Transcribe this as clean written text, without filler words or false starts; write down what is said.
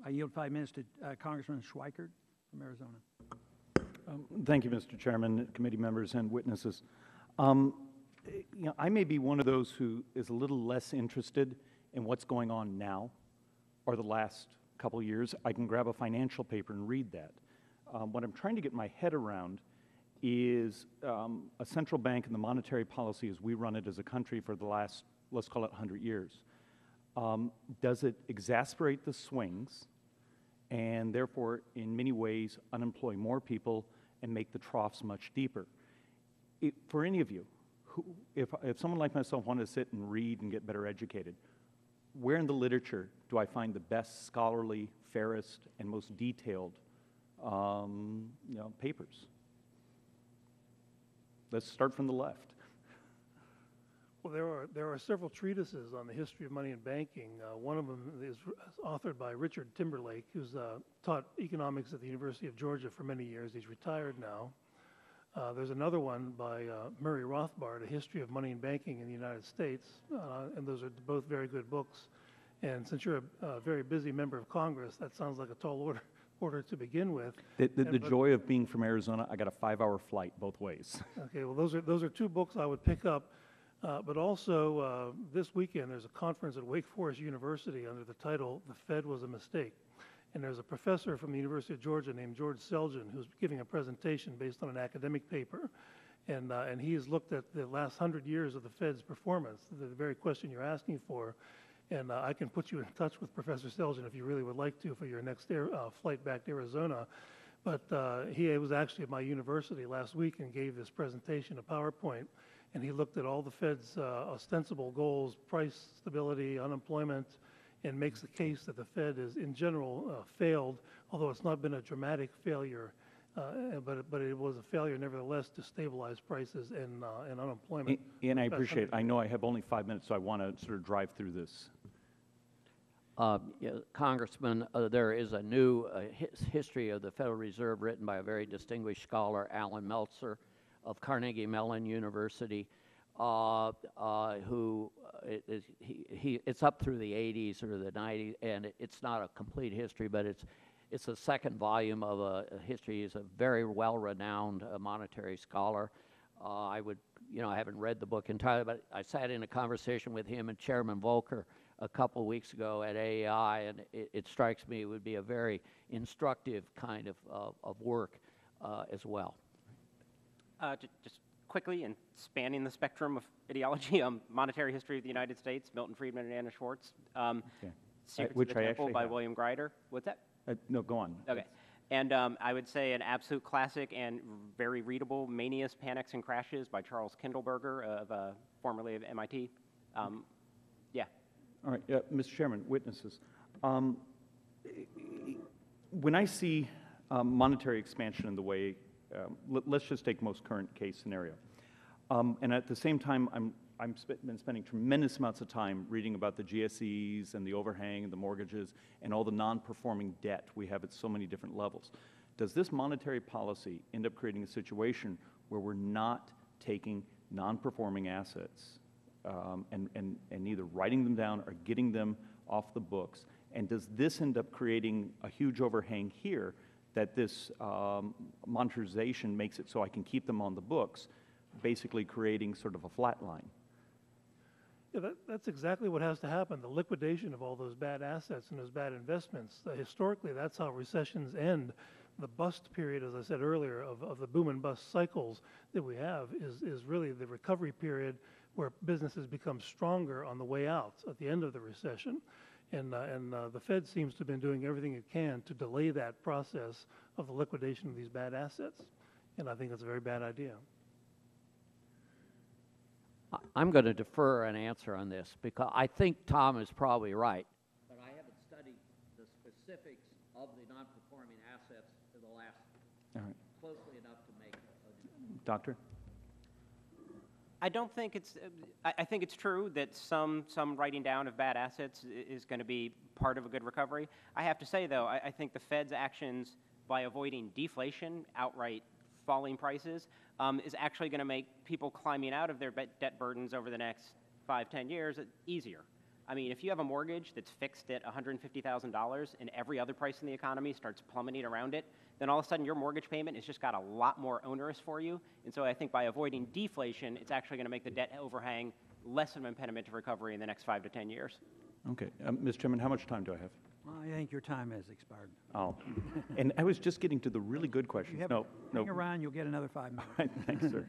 I yield 5 minutes to Congressman Schweikert from Arizona. Thank you, Mr. Chairman, committee members, and witnesses. I may be one of those who is a little less interested in what's going on now or the last couple of years. I can grab a financial paper and read that. What I'm trying to get my head around is a central bank and the monetary policy as we run it as a country for the last, let's call it 100 years. Does it exasperate the swings and therefore, in many ways, unemploy more people and make the troughs much deeper? For any of you, if someone like myself wanted to sit and read and get better educated, where in the literature do I find the best scholarly, fairest, and most detailed papers? Let's start from the left. Well, there are several treatises on the history of money and banking. One of them is authored by Richard Timberlake, who's taught economics at the University of Georgia for many years. He's retired now. There's another one by Murray Rothbard, A History of Money and Banking in the United States, and those are both very good books. And since you're a very busy member of Congress, that sounds like a tall order to begin with. The joy of being from Arizona, I got a 5-hour flight both ways. Okay, well, those are two books I would pick up. But also, this weekend, there's a conference at Wake Forest University under the title, The Fed Was a Mistake. And there's a professor from the University of Georgia named George Selgin who's giving a presentation based on an academic paper. And he has looked at the last 100 years of the Fed's performance, the very question you're asking for. And I can put you in touch with Professor Selgin if you really would like to for your next flight back to Arizona. But he was actually at my university last week and gave this presentation, a PowerPoint. And he looked at all the Fed's ostensible goals, price stability, unemployment, and makes the case that the Fed is, in general, failed, although it's not been a dramatic failure, but it was a failure, nevertheless, to stabilize prices and unemployment. And I appreciate it. I know I have only 5 minutes, so I want to sort of drive through this. Congressman, there is a new history of the Federal Reserve written by a very distinguished scholar, Alan Meltzer, of Carnegie Mellon University, who it's up through the 80s or the 90s, and it's not a complete history, but it's a second volume of a history. He's a very well-renowned monetary scholar. I haven't read the book entirely, but I sat in a conversation with him and Chairman Volcker a couple weeks ago at AEI, and it strikes me it would be a very instructive kind of work as well. Just quickly, and spanning the spectrum of ideology, monetary history of the United States, Milton Friedman and Anna Schwartz. Secrets of the Temple by William Greider. What's that? No, go on. Okay. And I would say an absolute classic and very readable, Manias, Panics, and Crashes by Charles Kindleberger, formerly of MIT. Yeah. All right, Mr. Chairman, witnesses. When I see monetary expansion in the way, let's just take most current case scenario. And at the same time, been spending tremendous amounts of time reading about the GSEs and the overhang and the mortgages and all the non-performing debt we have at so many different levels. Does this monetary policy end up creating a situation where we're not taking non-performing assets and either writing them down or getting them off the books? And does this end up creating a huge overhang here that this monetarization makes it so I can keep them on the books, basically creating sort of a flat line? Yeah, that's exactly what has to happen, the liquidation of all those bad assets and those bad investments. Historically, that's how recessions end. The bust period, as I said earlier, of the boom and bust cycles that we have is really the recovery period where businesses become stronger on the way out at the end of the recession. And the Fed seems to have been doing everything it can to delay that process of the liquidation of these bad assets. And I think that's a very bad idea. I'm going to defer an answer on this because I think Tom is probably right. But I haven't studied the specifics of the non-performing assets for the last closely enough to make a Doctor? I don't think it's, I think it's true that some writing down of bad assets is going to be part of a good recovery. I have to say, though, I think the Fed's actions by avoiding deflation, outright falling prices, is actually going to make people climbing out of their debt burdens over the next 5-10 years easier. I mean, if you have a mortgage that's fixed at $150,000 and every other price in the economy starts plummeting around it, then all of a sudden your mortgage payment has just got a lot more onerous for you. And so I think by avoiding deflation, it's actually going to make the debt overhang less of an impediment to recovery in the next 5 to 10 years. Okay. Mr. Chairman, how much time do I have? Well, I think your time has expired. Oh, and I was just getting to the really good questions. You have, No, no. hang around, you'll get another 5 minutes. Thanks, sir.